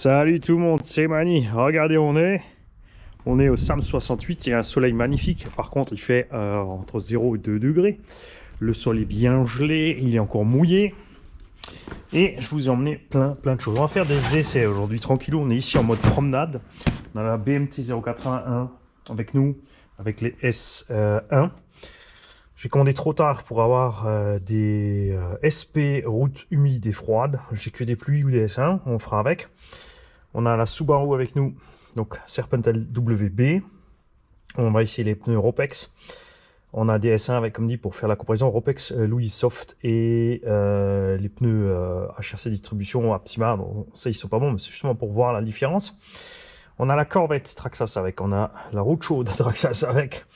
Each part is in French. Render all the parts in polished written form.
Salut tout le monde, c'est Mani. Regardez où on est. On est au SAM 68, il y a un soleil magnifique. Par contre, il fait entre 0 et 2 degrés. Le sol est bien gelé, il est encore mouillé. Et je vous ai emmené plein de choses. On va faire des essais aujourd'hui, tranquillou. On est ici en mode promenade. On a la BMT 081 avec nous, avec les S1. J'ai commandé trop tard pour avoir des SP routes humides et froides. J'ai que des pluies ou des S1, on fera avec. On a la Subaru avec nous, donc Serpentel WB. On va essayer les pneus Ropex. On a des S1 avec, comme dit, pour faire la comparaison Ropex, Louis Soft et les pneus HRC Distribution Aptima. Donc, ça, ils sont pas bons, mais c'est justement pour voir la différence. On a la Corvette Traxxas avec, on a la route chaude Traxxas avec.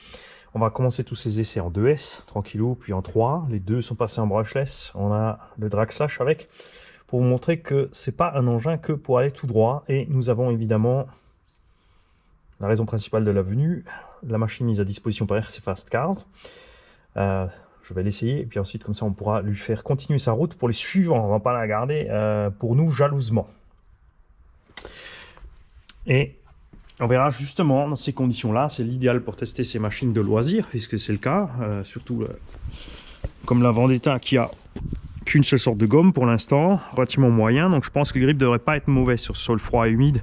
On va commencer tous ces essais en 2S, tranquillou, puis en 3. Les deux sont passés en brushless. On a le drag slash avec, pour vous montrer que c'est pas un engin que pour aller tout droit. Et nous avons évidemment la raison principale de la venue, la machine mise à disposition par RC Fast Cars. Je vais l'essayer, et puis ensuite, comme ça, on pourra lui faire continuer sa route pour les suivants. On va pas la garder pour nous jalousement. Et on verra justement dans ces conditions-là, c'est l'idéal pour tester ces machines de loisirs, puisque c'est le cas, surtout comme la Vendetta qui a qu'une seule sorte de gomme pour l'instant, relativement moyen, donc je pense que le grip ne devrait pas être mauvais sur ce sol froid et humide.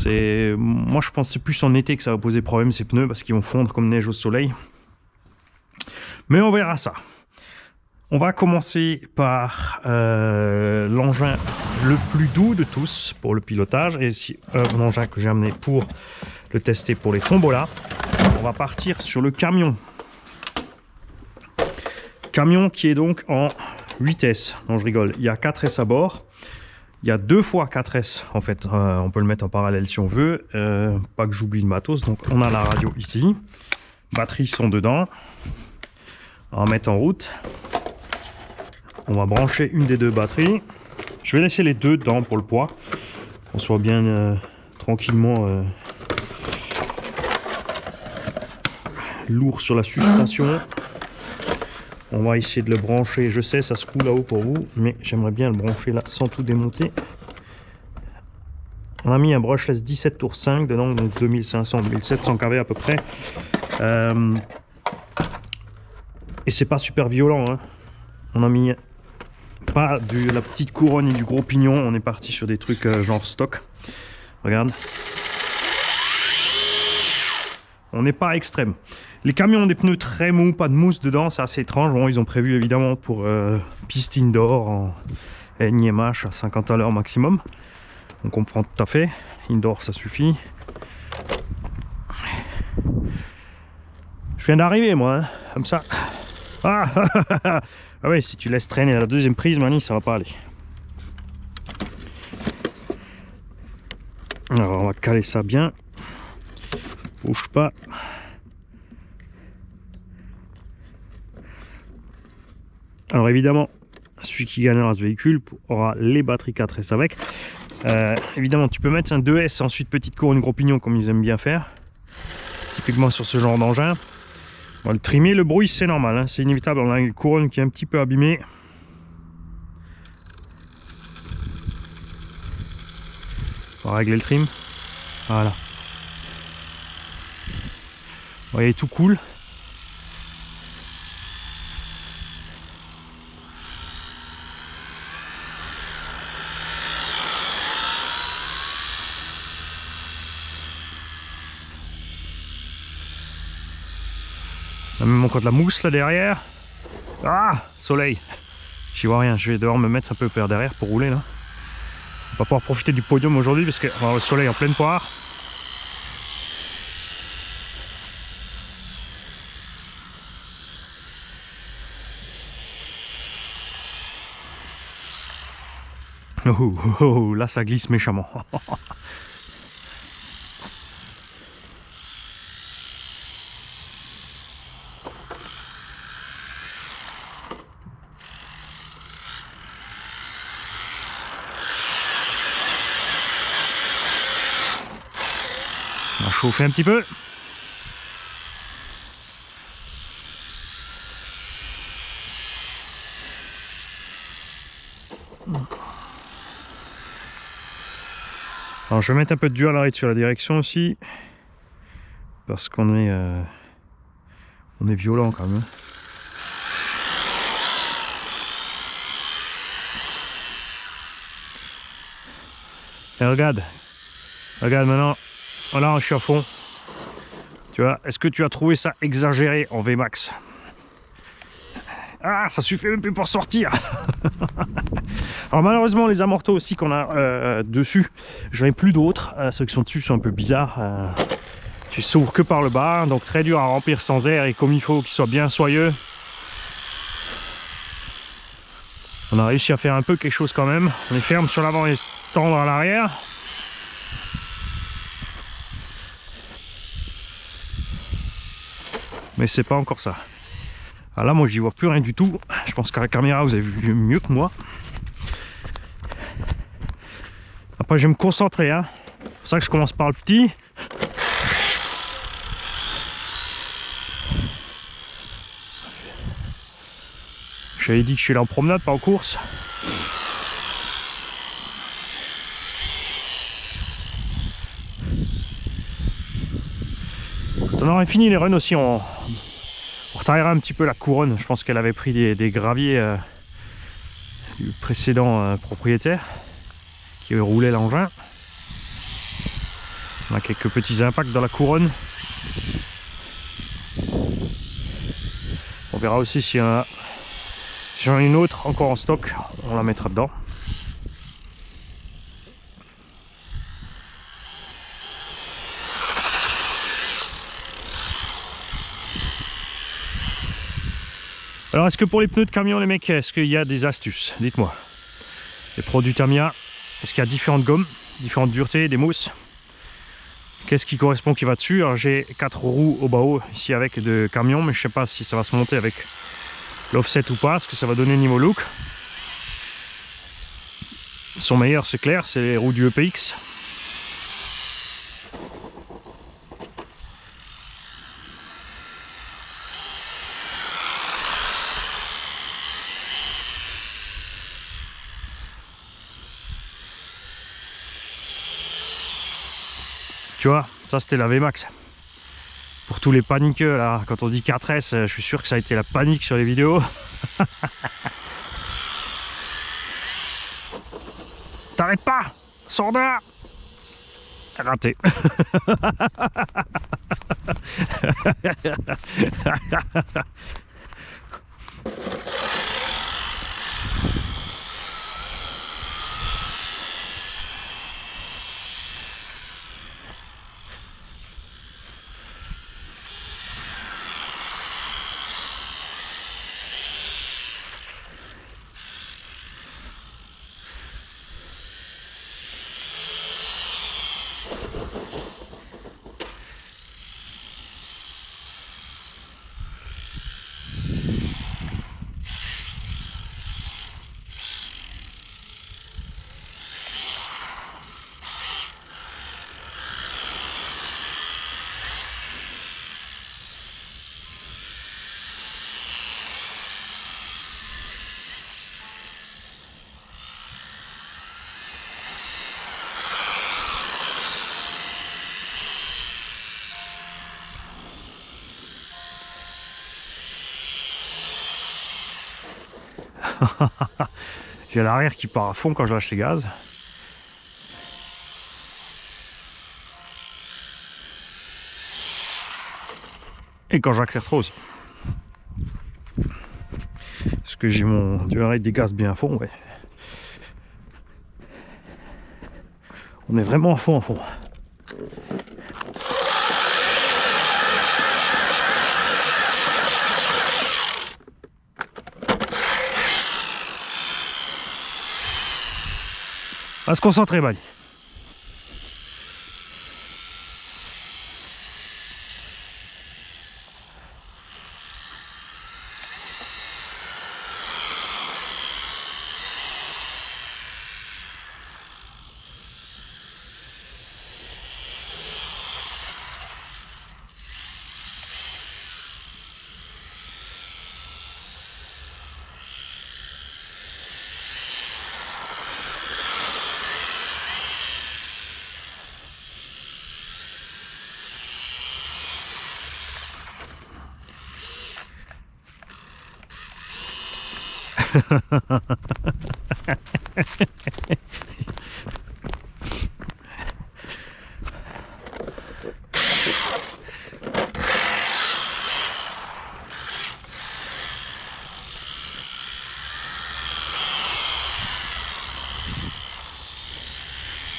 Moi je pense que c'est plus en été que ça va poser problème ces pneus, parce qu'ils vont fondre comme neige au soleil. Mais on verra ça. On va commencer par l'engin le plus doux de tous pour le pilotage, et l'engin que j'ai amené pour le tester pour les tombolas. On va partir sur le camion. Camion qui est donc en 8S. Non, je rigole. Il y a 4S à bord. Il y a 2 fois 4S en fait. On peut le mettre en parallèle si on veut. Pas que j'oublie le matos. Donc on a la radio ici. Batteries sont dedans. On va mettre en route. On va brancher une des 2 batteries. Je vais laisser les 2 dedans pour le poids. On soit bien tranquillement lourd sur la suspension. On va essayer de le brancher. Je sais, ça se coule là-haut pour vous, mais j'aimerais bien le brancher là sans tout démonter. On a mis un brushless 17 tours 5 dedans, donc 2500-2700 kV à peu près. Et c'est pas super violent, hein. On a mis pas de la petite couronne et du gros pignon, on est parti sur des trucs genre stock. Regarde. On n'est pas extrême. Les camions ont des pneus très mous, pas de mousse dedans, c'est assez étrange. Bon, ils ont prévu évidemment pour piste indoor en NIMH à 50 à l'heure maximum. On comprend tout à fait. Indoor, ça suffit. Je viens d'arriver moi, hein, comme ça. Ah, ah oui, si tu laisses traîner à la deuxième prise, Mani, ça va pas aller. Alors on va caler ça bien. Bouge pas. Alors évidemment, celui qui gagnera ce véhicule aura les batteries 4S avec. Évidemment, tu peux mettre un 2S, ensuite petite couronne gros pignon comme ils aiment bien faire. Typiquement sur ce genre d'engin. On va le trimer, le bruit c'est normal, hein, c'est inévitable, on a une couronne qui est un petit peu abîmée. On va régler le trim. Voilà. Vous voyez, tout cool. Même encore de la mousse là derrière. Ah, soleil. J'y vois rien, je vais devoir me mettre un peu par derrière pour rouler là. On va pouvoir profiter du podium aujourd'hui parce que le soleil en pleine poire. Oh, là ça glisse méchamment. On va chauffer un petit peu. Alors je vais mettre un peu de dual ride sur la direction aussi. Parce qu'on est violent quand même. Et regarde maintenant, voilà, je suis à fond. Tu vois, est-ce que tu as trouvé ça exagéré en VMAX? Ah, ça suffit même plus pour sortir. Alors malheureusement les amortos aussi qu'on a dessus, j'en ai plus d'autres. Ceux qui sont dessus sont un peu bizarres. Tu s'ouvres que par le bas, donc très dur à remplir sans air, et comme il faut qu'il soit bien soyeux. On a réussi à faire un peu quelque chose quand même. On est ferme sur l'avant et tendre à l'arrière. Mais c'est pas encore ça. Alors là moi j'y vois plus rien du tout. Je pense qu'à la caméra vous avez vu mieux que moi. Après je vais me concentrer, hein. C'est pour ça que je commence par le petit. J'avais dit que je suis là en promenade, pas en course. Quand on aurait fini les runs aussi, on retarillera un petit peu la couronne. Je pense qu'elle avait pris des graviers du précédent propriétaire qui roulait l'engin. On a quelques petits impacts dans la couronne. On verra aussi si j'en ai une autre encore en stock, on la mettra dedans. Alors est-ce que pour les pneus de camion les mecs, est-ce qu'il y a des astuces? Dites-moi. Les produits Tamiya, est-ce qu'il y a différentes gommes, différentes duretés, des mousses? Qu'est-ce qui correspond qui va dessus? Alors j'ai 4 roues au bas ici avec de camion, mais je sais pas si ça va se monter avec l'offset ou pas, ce que ça va donner niveau look. Ils sont meilleurs, c'est clair, c'est les roues du EPX. Tu vois, ça c'était la VMAX. Pour tous les paniqueux là, quand on dit 4S, je suis sûr que ça a été la panique sur les vidéos. T'arrêtes pas! Sors de là! Raté. J'ai l'arrière qui part à fond quand je lâche les gaz. Et quand j'accélère trop aussi. Parce que j'ai mon dual des gaz bien à fond, ouais. On est vraiment à fond, à fond. On va se concentrer, Mani.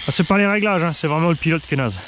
Ah, c'est pas les réglages, hein, c'est vraiment le pilote qui est naze.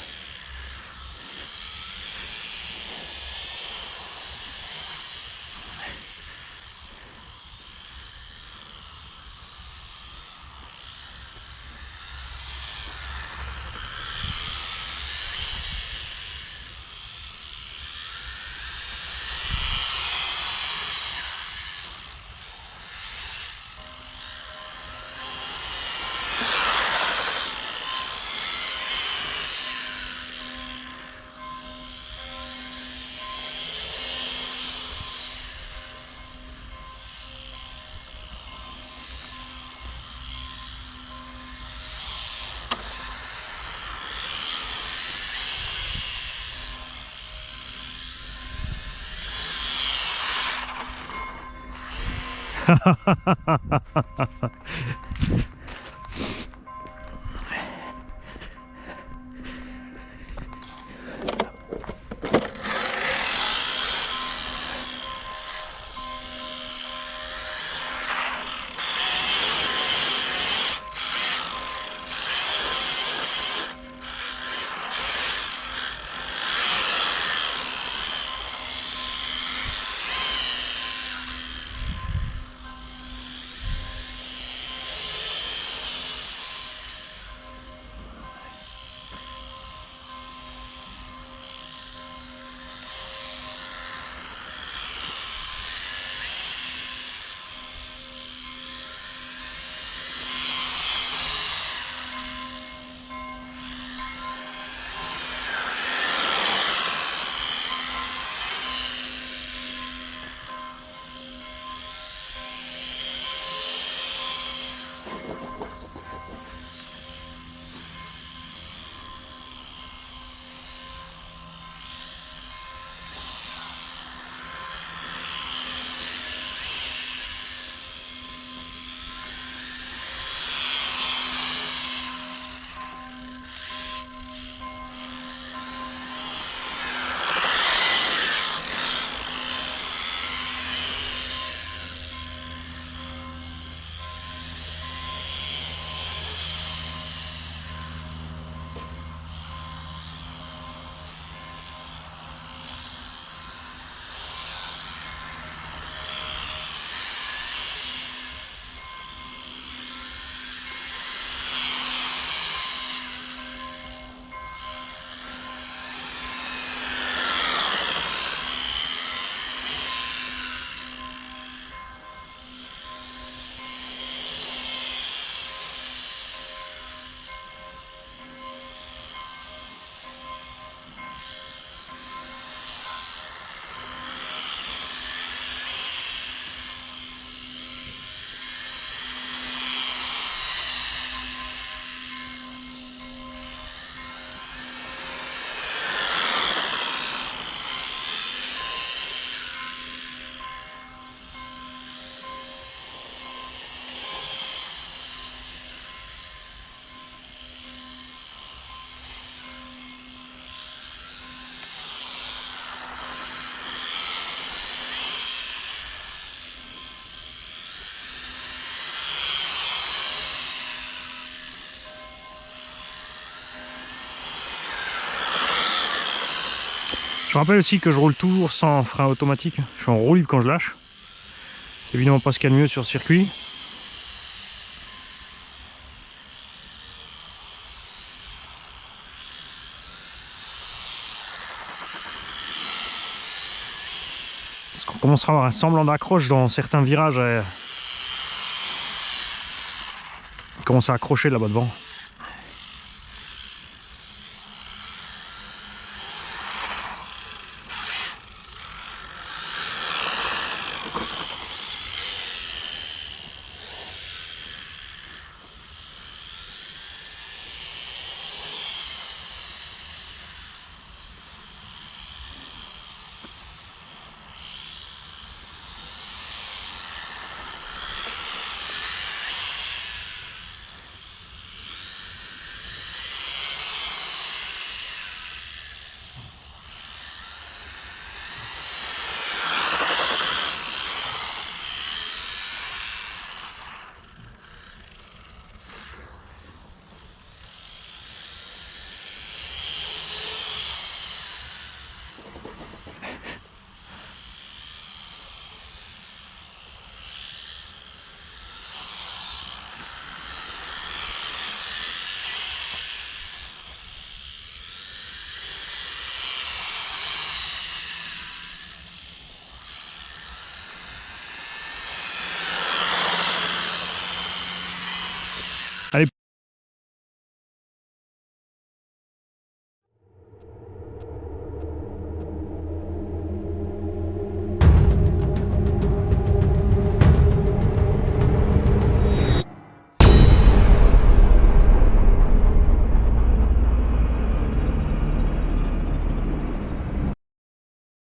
Je rappelle aussi que je roule toujours sans frein automatique. Je suis en roue libre quand je lâche. C'est évidemment pas ce qu'il y a de mieux sur circuit. Parce qu'on commencera à avoir un semblant d'accroche dans certains virages. Il commence à accrocher là-bas devant.